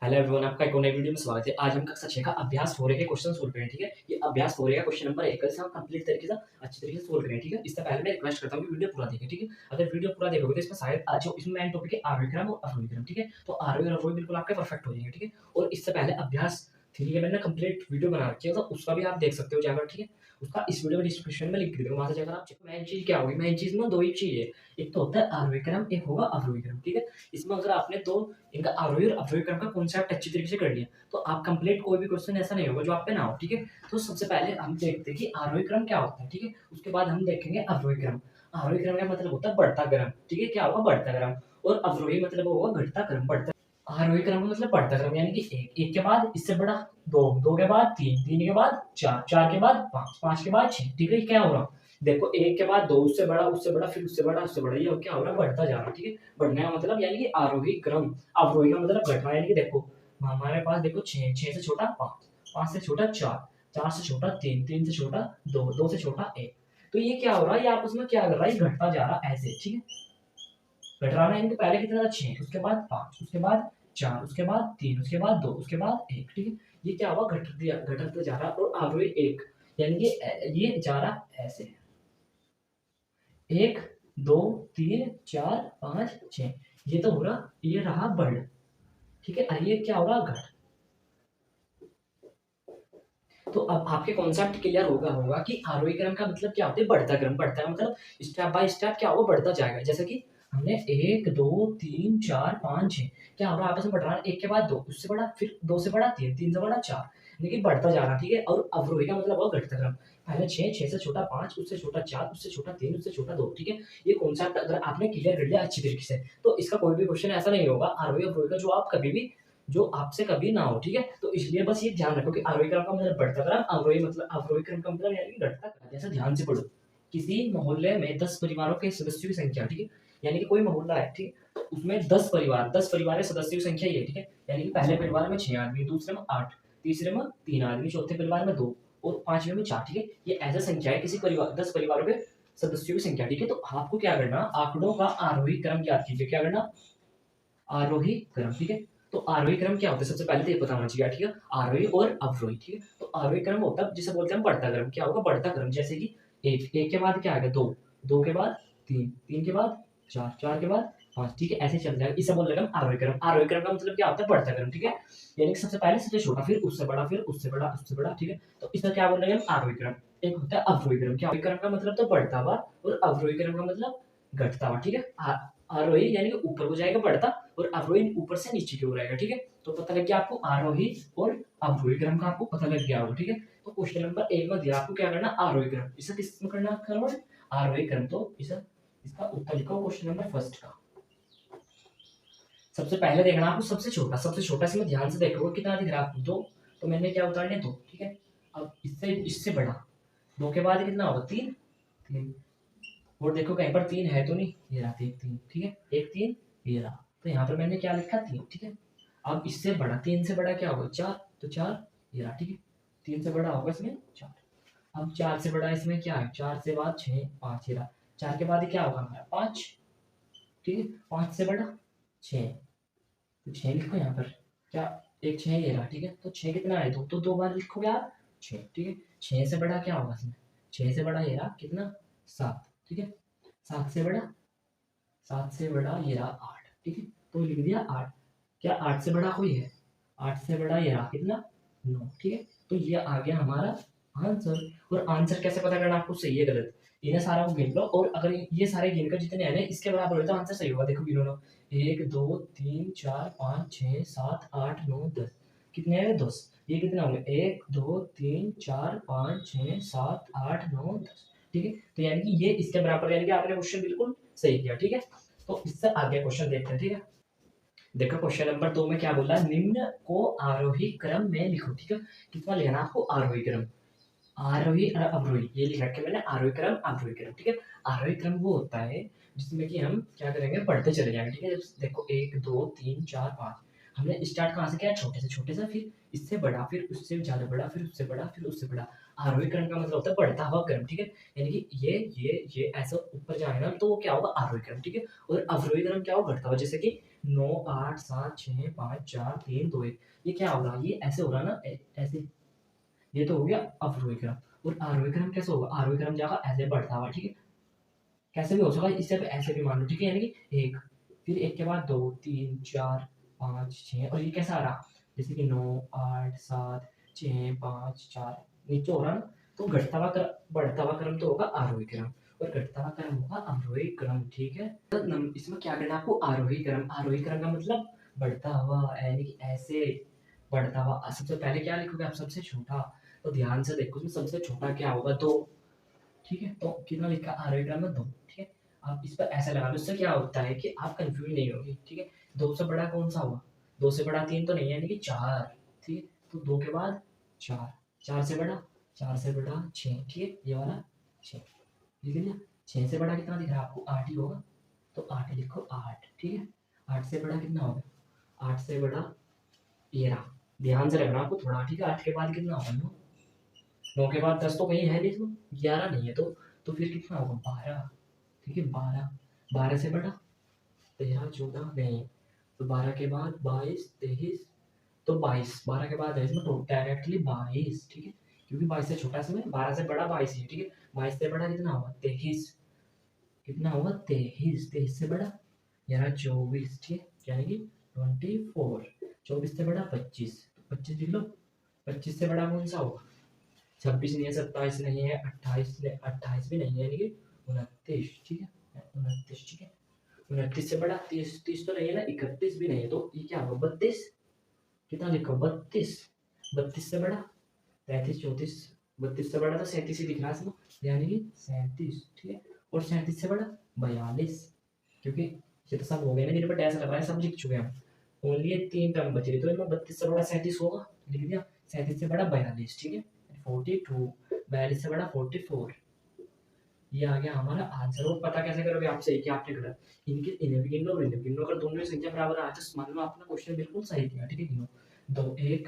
Hello everyone, आपका एक और नई वीडियो में स्वागत है। आज हम कक्षा 6 का अभ्यास 4 के क्वेश्चन सोल्व करेंगे, ठीक है। ये अभ्यास 4 का क्वेश्चन नंबर 1 से हम कंप्लीट तरीके से अच्छी तरीके से सोल्व करेंगे, ठीक है। इससे पहले मैं रिक्वेस्ट करता हूं कि वीडियो पूरा देखें, ठीक है। अगर वीडियो पूरा देखोगे तो इसमें शायद आज जो इसमें मेन टॉपिक है आरोही क्रम और अवरोही क्रम, ठीक है। तो आरोही और अवरोही बिल्कुल आपके परफेक्ट हो जाएंगे, ठीक है। और इससे पहले अभ्यास 3 के मैंने कंप्लीट वीडियो बना रखी है, तो उसका भी आप देख सकते हो जाकर, ठीक है। उसका इस वीडियो में डिस्क्रिप्शन में लिंक दे दूंगा, वहां से जाकर आप चेक। मेन चीज क्या होगी? मेन चीज में दो ही चीज है, एक तो होता है आरोही क्रम, एक होगा अवरोही क्रम, ठीक है। इसमें अगर आपने दो इनका आरोही और अवरोही क्रम का कॉन्सेप्ट अच्छी तरीके से कर लिया तो आप कंप्लीट कोई भी क्वेश्चन ऐसा नहीं होगा जो आप पे ना हो, ठीक है। तो सबसे पहले हम देखते हैं कि आरोही क्रम क्या होता है, ठीक है। उसके बाद हम देखेंगे अवरोही क्रम। आरोही क्रम का मतलब होता है बढ़ता क्रम, ठीक है। क्या होगा? बढ़ता क्रम। और अवरोही मतलब होगा घटता क्रम, बढ़ता। आरोही क्रम का मतलब बढ़ता क्रम, यानी कि एक के बाद इससे बड़ा दो, दो के बाद तीन, तीन के बाद चार, चार के बाद पांच, पांच के बाद छह, ठीक है। क्या हो रहा? देखो, एक के बाद दो, उससे बड़ा, फिर उससे बड़ा, उससे बड़ा, ये क्या हो रहा है? बढ़ता जा रहा है, ठीक है। बढ़ने का मतलब यानी कि आरोही क्रम। अवरोही का मतलब घटना, यानी कि देखो हमारे पास देखो छह, छह से छोटा पांच, पांच से छोटा चार, चार से छोटा तीन, तीन से छोटा दो, दो से छोटा एक। तो ये क्या हो रहा है? ये आपस में क्या कर रहा है? घटता जा रहा है ऐसे, ठीक है। घट रहा है, इनके पहले कितना था? छह, उसके बाद पांच, उसके बाद चार, उसके बाद तीन, उसके बाद दो, उसके बाद एक, ठीक है। ये क्या हुआ? घटता जा रहा है। और आरोही एक, यानी कि ये जा रहा ऐसे, एक, दो, तीन, चार, पांच, छह। ये तो हो रहा, ये रहा बढ़, ठीक है। और ये क्या हो रहा? घट। तो अब आपके कॉन्सेप्ट क्लियर होगा कि आरोही क्रम का मतलब क्या होता है? बढ़ता क्रम। बढ़ता का मतलब स्टेप बाय स्टेप क्या होगा? बढ़ता जाएगा। जैसे कि हमने एक, दो, तीन, चार, पांच, छह, क्या हो रहा है? आपस में बढ़ रहा है। एक के बाद दो, उससे बड़ा, फिर दो से बड़ा तीन, तीन से बड़ा चार, लेकिन बढ़ता जा रहा है, ठीक है। और अवरोही का मतलब होगा घटता क्रम। पहले छह, छह से छोटा पांच, उससे छोटा चार, उससे छोटा तीन, उससे छोटा दो, ठीक है। ये कॉन्सेप्ट अगर आपने क्लियर कर लिया अच्छी तरीके से तो इसका कोई भी क्वेश्चन ऐसा नहीं होगा आरोही अवरोही का जो आप कभी भी, जो आपसे कभी ना हो, ठीक है। तो इसलिए बस ये ध्यान रखो कि आरोही क्रम का मतलब बढ़ता क्रम, अवरोही क्रम का मतलब यानी कि घटता क्रम। जैसे ध्यान से पढ़ो, किसी मोहल्ले में 10 परिवारों के सदस्यों की संख्या, ठीक है। यानी कि कोई मोहल्ला है, ठीक है। तो उसमें 10 परिवार, 10 परिवार के सदस्यों की संख्या ये, ठीक है। यानी कि पहले परिवार में 6 आदमी, दूसरे में 8, तीसरे में 3 आदमी, चौथे परिवार में 2 और पांचवें में 4, ठीक है। ये ऐसा संख्या है किसी परिवार, 10 परिवारों के सदस्यों की संख्या, ठीक है। तो आपको क्या करना? आंकड़ों का आरोही क्रम ज्ञात कीजिए। क्या करना? आरोही क्रम, ठीक है। तो आरोही क्रम क्या होता है? सबसे पहले तो ये पता होना चाहिए, ठीक है। आरोही और अवरोही, ठीक है। तो आरोही क्रम होता है जिसे बोलते हैं बढ़ता क्रम। क्या होगा? बढ़ता क्रम। जैसे कि एक, एक के बाद क्या आएगा? दो, दो के बाद तीन, तीन के बाद चार, चार के बाद पांच, ठीक है। ऐसे चल जाएगा। इसे बोल रहे हैं आरोही क्रम। आरोही क्रम का मतलब क्या होता है? बढ़ता क्रम, ठीक है। यानी कि सबसे पहले सबसे छोटा, फिर उससे बड़ा, फिर उससे बड़ा, उससे बड़ा, ठीक है। तो इसका क्या बोल रहे हैं? आरोही क्रम। एक होता है अवरोही क्रम। क्या? आरोही क्रम का मतलब तो बढ़ता हुआ और अवरोही क्रम का मतलब घटता हुआ, ठीक है। आरोही यानी कि ऊपर को जाएगा बढ़ता, और अवरोही ऊपर से नीचे की ओर आएगा, ठीक है। तो पता लग गया आपको आरोही और अवरोही क्रम का, आपको पता लग गया होगा, ठीक है। तो क्वेश्चन नंबर 1 में दिया आपको क्या करना? आरोही क्रम। इसे किस में करना? कन्वर्ट आरोही क्रम। तो इसे, इसका उत्तर लिखो क्वेश्चन नंबर फर्स्ट का। सबसे पहले देखना आपको सबसे छोटा, सबसे छोटा इसमें ध्यान से देखोगे कितना दिख रहा है आपको? 2। तो मैंने क्या उतारने? 2, ठीक है। अब इससे इससे बड़ा, 2 के बाद कितना होगा? 3, 3। और देखो कहीं पर 3 है तो नहीं, ये रहा 3, 3, ठीक है। एक 3, ये रहा। तो यहाँ पर मैंने क्या लिखा? 3, ठीक है। अब इससे बड़ा, 3 से बड़ा क्या होगा? 4, तो 4, ये रहा, ठीक है। 3 से बड़ा होगा इसमें 4। अब 4 से बड़ा इसमें क्या है? 4 से बाद 6, 5, ये रहा। 4 के बाद क्या होगा हमारा? 5, ठीक है। 5 से बड़ा 6, तो 6 लिखो यहाँ पर। क्या? एक 6 ये रहा, ठीक है। तो 6 कितना है? 2, तो 2 बार लिखोगे आप 6, ठीक है। 6 से बड़ा क्या होगा इसमें? 6 से बड़ा ये रहा कितना? 7, ठीक है। 7 से बड़ा, 7 से बड़ा ये रहा 8, ठीक है। तो लिख दिया 8। क्या 8 से बड़ा कोई है? 8 से बड़ा ये रहा कितना? 9, ठीक है। तो ये आ गया हमारा आंसर। और आंसर कैसे पता करना आपको? सही है गलत, इन्हें सारा को गिन लो, और अगर ये सारे गिनकर जितने हैं ना इसके बराबर हो तो आंसर सही होगा। देखो गिनो लो, 1, 2, 3, 4, 5, 6, 7, 8, 9, 10। कितने हैं? 10। ये कितने होंगे? 1, 2, 3, 4, 5, 6, 7, 8, 9, 10, ठीक है। तो यानी कि ये इसके बराबर, यानी कि आपने क्वेश्चन बिल्कुल सही किया, ठीक है। तो इससे आगे क्वेश्चन देखते हैं, ठीक है। देखो क्वेश्चन नंबर 2 में क्या बोला? निम्न को आरोही क्रम में लिखो, ठीक है। कितना लिखना आपको? आरोही क्रम। आरोही और अवरोही ये लिख रखे मैंने, आरोही क्रम, अवरोही क्रम, ठीक है। आरोही क्रम वो होता है जिसमें कि हम क्या करेंगे? बढ़ते चले जाएंगे, ठीक है। देखो 1, 2, 3, 4, 5, हमने स्टार्ट कहाँ से किया? छोटे से, फिर इससे बड़ा, फिर उससे ज्यादा बड़ा, फिर उससे बड़ा, फिर उससे बड़ा। आरोही क्रम का मतलब होता है बढ़ता हुआ क्रम, ठीक है। यानी कि ये ऐसा ऊपर जाएगा ना तो वो क्या होगा? आरोही क्रम, ठीक है। और अवरोही क्रम क्या होगा? घटता हुआ। जैसे कि 9 8 7 6 5 4 3 2 1। ये क्या होगा, ये ऐसे होगा ना, ऐसे। ये तो हो गया अवरोही क्रम। और आरोही क्रम कैसे होगा, आरोही क्रम जाएगा ऐसे बढ़ता हुआ, ठीक है। कैसे भी हो सकता है, इससे ऐसे भी मान लो, ठीक है। यानी कि एक, फिर एक के बाद 2 3 4 5 6, और ये कैसा आ रहा, जैसे कि 9 8 7 6 5 4 नीचे हो रहा ना। तो घटता हुआ क्रम, बढ़ता हुआ क्रम तो होगा आरोही क्रम, और घटता हुआ क्रम होगा अवरोही क्रम, ठीक है। तो इसमें क्या करना है आपको, आरोही क्रम। आरोही क्रम का मतलब बढ़ता हुआ, यानी कि ऐसे बढ़ता हुआ। सबसे पहले क्या लिखोगे आप, सबसे छोटा। तो ध्यान से देखो, इसमें सबसे छोटा क्या होगा, 2, ठीक है। तो कितना लिखा, आरोही क्रम में 2, ठीक है। आप इस पर ऐसा लगा लो, इससे क्या होता है कि आप कंफ्यूज नहीं होगी, ठीक है। 2 से बड़ा कौन सा हुआ, 2 से बड़ा 3 तो नहीं है, यानी कि 4, ठीक है। तो 2 के बाद 4, 4 से बड़ा, 4 से बड़ा 6, ठीक है। ये वाला 6, लिख लिया। 6 से बड़ा कितना दिख रहा है आपको, 8 ही होगा। तो 8 लिखो, 8, ठीक है। 8 से बड़ा कितना होगा, 8 से बड़ा 13। ध्यान से रखना आपको थोड़ा, ठीक है। 8 के बाद कितना होगा, 9। 9 के बाद 10 तो कहीं है नहीं, इसमें 11 नहीं है, तो फिर कितना होगा, 12, ठीक है। 12, 12 से बड़ा 13 14 नहीं, तो 12 के बाद 22 23, तो 22, 12 के बाद है इसमें तो डायरेक्टली 22, ठीक है। क्योंकि 22 से छोटा इसमें, 12 से बड़ा 22 है, ठीक है। 22 से बड़ा कितना होगा, 23, कितना होगा 23, 23 से बड़ा 11 24, ठीक है। यानी कि 24, 24 से बड़ा 25, 25 लिख लो। 25 से बड़ा कौन सा होगा, 26 नहीं है, 27 नहीं है, 28 भी नहीं है, यानी कि 29, ठीक है। 29, ठीक है। 29 से बड़ा 30, 30 तो नहीं है ना, 31 भी नहीं है, तो ये क्या होगा, 32। कितना लिखो, 32, 32 से बड़ा 33 34, 32 से बड़ा तो 37 ही दिख रहा है इसमें, यानी कि 37, ठीक है। और 37 से बड़ा 42, क्योंकि ये तो सब हो गए ना, जिन पर डैश लगा है सब लिख चुके हैं हम। ओनली ये 3 टर्म बच रही, तो इनमें 32 से बड़ा 37 होगा, लिख दिया। 37 से बड़ा 42, ठीक है। 42, 42 से बड़ा 44। ये आ गया हमारा आंसर। और पता कैसे करोगे आप, सही क्या आपने गलत, इनके इन्हें भी गिन लो और इन्हें भी गिन लो। अगर दोनों की संख्या बराबर आ तो मान लो आपने क्वेश्चन बिल्कुल सही किया, ठीक है। गिनो, 2 1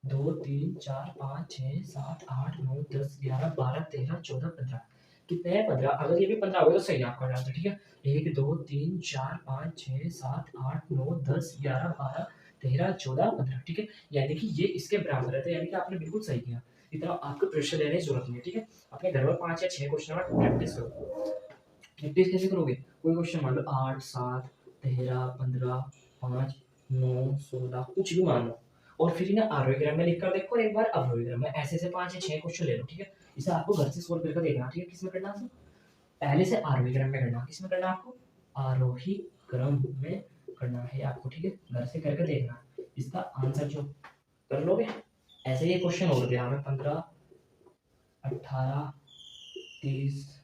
2 3 4 5 6 7 8 9 10 11 12 13 14 15। कितने हैं, 15। अगर ये भी 15 हो गए तो सही है आपका आंसर, ठीक है। 1 2 3 4 5 6 7 8 9 10 11 12 13 14 15, ठीक है। यानी कि ये इसके बराबर है, तो यानी कि आपने बिल्कुल सही किया। इतना आपको प्रेशर लेने की जरूरत नहीं है, ठीक है। अपने घर में 5 या 6 क्वेश्चन का प्रैक्टिस करो। प्रैक्टिस कैसे करोगे, कोई क्वेश्चन मान लो 8 7 13 15 5 9 16 कुछ भी मान लो, और फिर ना आरोग्य में लिख कर देखो, और एक बार अवरोही में ऐसे से 5 या 6 क्वेश्चन ले लो, ठीक है। इसे आपको घर से सोल्व करके देखना, ठीक है। किसमें करना है, पहले से आरोही क्रम में करना। किसमें करना आपको, आरोही क्रम में करना है आपको, ठीक है। घर से करके देखना, इसका आंसर जो कर लोगे। ऐसे ये क्वेश्चन और दिया हमें 15 18 30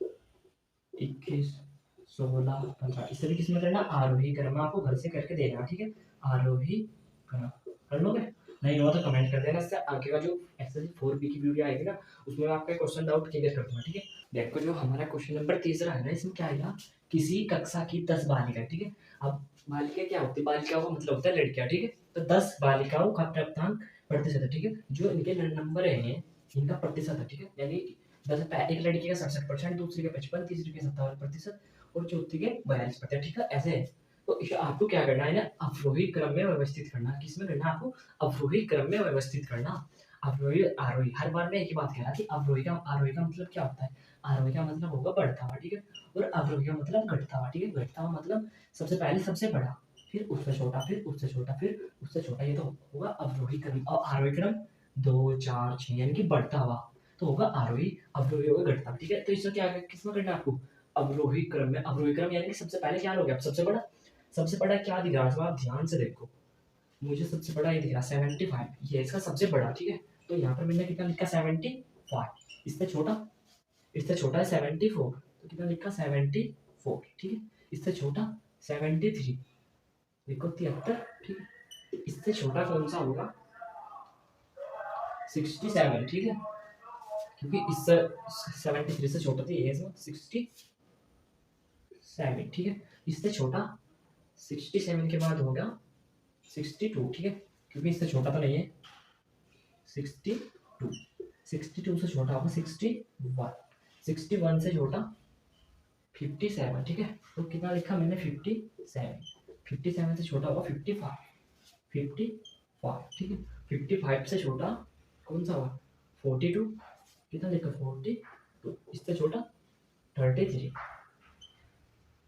21 16 15, इस तरीके से करना आरोही क्रम। आपको घर से करके देना, ठीक है। आरोही क्रम कर लोगे, नहीं हो तो कमेंट कर देना। इससे आगे का जो एक्सरसाइज 4B की वीडियो आएगी ना, उसमें आपका क्वेश्चन डाउट क्लियर कर दूंगा, ठीक है। देखो जो हमारा क्वेश्चन नंबर तीसरा है ना, इसमें क्या आएगा, किसी कक्षा की 10 बालिका, ठीक है। अब बालिका क्या होती है, बालिका का मतलब होता है लड़कियां, ठीक है। तो 10 बालिकाओं का प्राप्तांक प्रतिशत है, ठीक है। जो इनके नंबर है इनका प्रतिशत है, ठीक है। यानी जैसे एक लड़की का 67%, दूसरी का 55, तीसरी के 57% और चौथी के 42%, ठीक है। ऐसे है। तो इसे आपको क्या करना है ना, अवरोही क्रम में व्यवस्थित करना। किसमें करना आपको, अवरोही क्रम में व्यवस्थित करना। अवरोही आरोही, हर बार मैं एक ही बात कह रहा कि अवरोही का मतलब क्या होता है, आरोही का मतलब होगा बढ़ता हुआ, ठीक है। और अवरोही का मतलब घटता हुआ, ठीक है। घटता हुआ मतलब सबसे पहले सबसे बड़ा, फिर उससे छोटा, फिर उससे छोटा, फिर उससे छोटा, ये तो होगा अवरोही क्रम। और आरोही क्रम 2 4 6, यानी कि बढ़ता हुआ तो होगा आरोही, अवरोही होगा घटता, ठीक है। तो इसमें क्या किसमें करना है आपको, अवरोही क्रम में। अवरोही क्रम यानी कि सबसे पहले क्या लोगे आप, सबसे बड़ा। सबसे बड़ा क्या दिख रहा है, आप ध्यान से देखो, मुझे सबसे बड़ा ये दिख रहा 75, ये इसका सबसे बड़ा, ठीक है। तो यहाँ पर मैंने कितना लिखा 75, इससे छोटा है 74, तो कितना लिखा 74, ठीक है। इससे छोटा 73, लिखो 73, ठीक है। इससे छोटा कौन सा होगा, 67, ठीक है। क्योंकि इससे 73 से छोटा थी, ये 67, ठीक है। इससे छोटा 67 के बाद होगा 62, ठीक है। क्योंकि इससे छोटा तो नहीं है, 62, 62 से छोटा होगा 61, 61 से छोटा 57, ठीक है। तो कितना लिखा मैंने 57, 57 से छोटा होगा 55, ठीक है। 55 से छोटा कौन सा होगा 42, कितना देखो 40, तो इससे छोटा 33।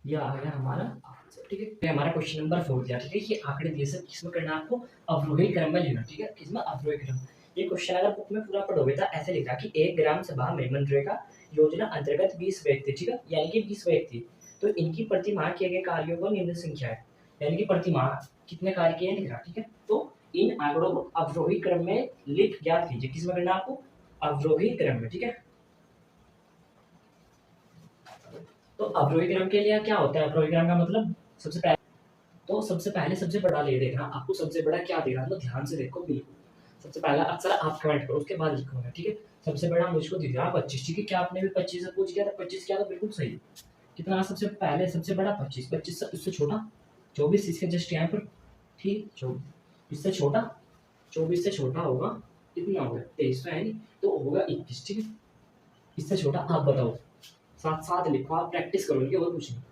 ये आ गया हमारा आंसर, ठीक है। ये हमारा क्वेश्चन नंबर 4 दिया, ठीक है। ये आंकड़े दिए से किसमें करना है आपको, अवरोही क्रम में लेना, ठीक है। किसमें, अवरोही क्रम। ये क्वेश्चन अगर बुक में पूरा पढ़ोगे तो ऐसे लिखा कि 1 ग्राम सभा में मनरेगा योजना अंतर्गत 20 व्यक्ति, ठीक है, यानी कि 20 व्यक्ति, तो इनकी प्रतिमाह किए गए कार्यों को निम्न संख्या है, यानी कि प्रतिमाह कितने कार्य किए हैं लिख रहा, ठीक है। तो इन आंकड़ों को अवरोही क्रम में लिख ज्ञात कीजिए, किसमें करना आपको, अवरोही क्रम में, ठीक है। तो अवरोही क्रम के लिए क्या होता है, अवरोही क्रम का मतलब सबसे पहले सबसे बड़ा ले देखना, आपको सबसे बड़ा क्या दे रहा है, तो ध्यान से देखो बिल्कुल। सबसे पहला अक्सर आप कमेंट करो, उसके बाद लिखूंगा, ठीक है। सबसे बड़ा मुझको दिख रहा 25, ठीक है। क्या आपने भी 25 से पूछ किया था, 25 किया तो बिल्कुल सही। कितना सबसे पहले सबसे बड़ा 25, 25 से उससे छोटा 24, इसके जस्ट यहाँ पर, ठीक 24, इससे छोटा 24 से छोटा होगा कितना होगा 23, तो है नहीं, तो होगा 21, ठीक है। इससे छोटा आप बताओ, साथ साथ लिखो, आप प्रैक्टिस करोगे और कुछ नहीं।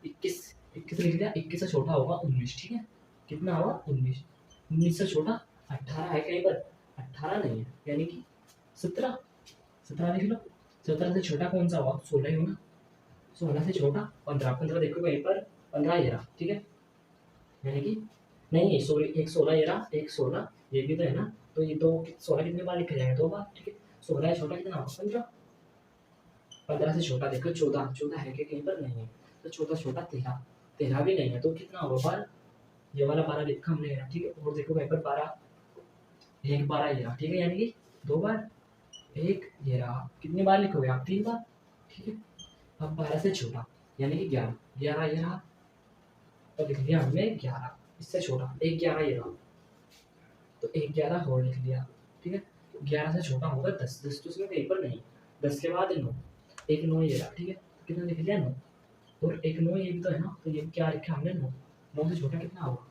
21, 21 लिख दिया, 21 से छोटा होगा 19, ठीक है। कितना होगा 19, 19 से छोटा 18 है कहीं पर, 18 नहीं है, यानी कि 17, 17 लिख लो। 17 से छोटा कौन सा होगा, 16 ही होगा। 16 से छोटा 15, 15 देखो कहीं पर, 15 ये रहा, ठीक है। यानी कि नहीं, सॉरी, एक 16 ये रहा, एक 16 ये भी तो है ना, तो ये दो 16 कितने बार लिखा जाएगा, 2 बार, ठीक है। 16 है छोटा कितना होगा 15, 15 से छोटा देखो 14, 14 है कि कहीं पर नहीं है, तो छोटा छोटा 13, 13 भी नहीं है, तो कितना होगा 12, ये वाला 12 लिखा हमने यहाँ, ठीक है। और देखो वहीं पर 12, एक 12 ये रहा, ठीक है, यानी कि 2 बार, एक ये रहा, कितनी बार लिखोगे आप, 3 बार, ठीक है। अब 12 से छोटा यानी कि 11, 11 ये रहा, तो लिख लिया हमने 11, इससे छोटा एक 11 ये रहा, तो एक 11 और लिख लिया, ठीक है। 11 से छोटा होगा 10, 10 तो इसमें कहीं पर नहीं, 10 के बाद 9, एक 9 ये रहा, ठीक है। तो कितना लिख लिया 9, और एक 9 ये भी तो है ना, तो ये क्या लिखा हमने 9, 9 से छोटा कितना होगा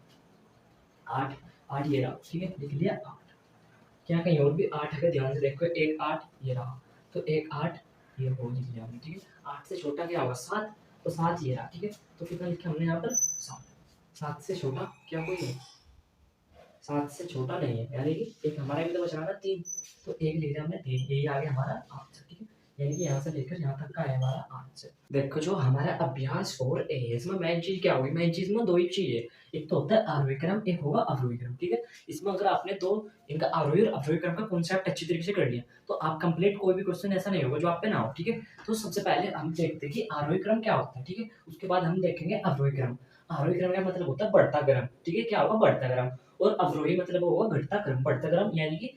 8, 8 ये रहा, ठीक है, लिख लिया 8। क्या कहीं और भी 8 है, ध्यान से देखो, एक 8 ये रहा, तो एक 8 ये हो लिख लिया हमने, ठीक है। 8 से छोटा क्या होगा 7, तो 7 ये रहा, ठीक है। तो कितना लिखा हमने यहाँ पर 7, 7 से छोटा क्या कोई नहीं, 7 से छोटा नहीं है, यानी कि एक हमारा भी तो बच रहा था 3, तो एक ले लिया हमने 3, यही आ गया हमारा आंसर, ठीक है। यानी कि यहाँ से लेकर यहाँ तक का है हमारा आंसर। देखो जो हमारा अभ्यास 4 है, इसमें मेन चीज क्या होगी, मेन चीज में दो ही चीज है, एक तो होता है आरोही क्रम, एक होगा अवरोही क्रम, ठीक है। इसमें अगर आपने दो इनका आरोही और अवरोही क्रम का कॉन्सेप्ट अच्छी तरीके से कर लिया, तो आप कंप्लीट कोई भी क्वेश्चन ऐसा नहीं होगा जो आप पे ना हो, ठीक है। तो सबसे पहले हम देखते हैं कि आरोही क्रम क्या होता है, ठीक है। उसके बाद हम देखेंगे अवरोही क्रम। आरोही क्रम का मतलब होता है बढ़ता क्रम, ठीक है, क्या होगा बढ़ता क्रम, और अवरोही मतलब होगा घटता क्रम, बढ़ता क्रम यानी कि